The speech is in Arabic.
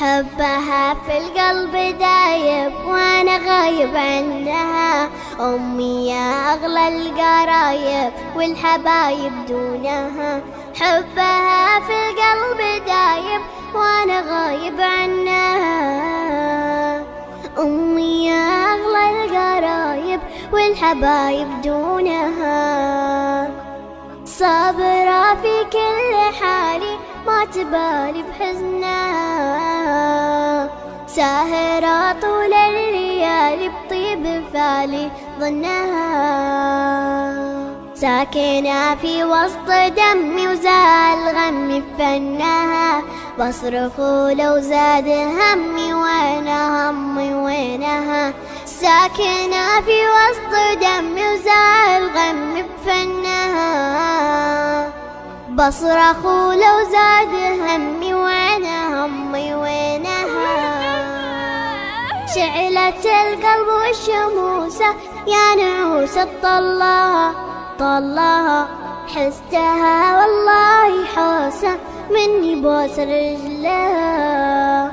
حبها في القلب دايب وانا غايب عنها. امي يا اغلى القرايب والحبايب دونها. حبها في القلب دايب وانا غايب عنها. امي يا اغلى القرايب والحبايب دونها. صابرة في كل حالي ما تبالي بحزنها. ساهرة طول الليالي بطيب فالي ظنها. ساكنة في وسط دمي وزال غمي بفنها. بصرخ لو زاد همي وانا همي وينها. ساكنة في وسط دمي وزال غمي بفنها. بصرخ لو زاد همي وانا همي وينها. شعلت القلب والشموسة يا نعوسة طلها طلها. حستها والله حوسة مني بوس رجلها.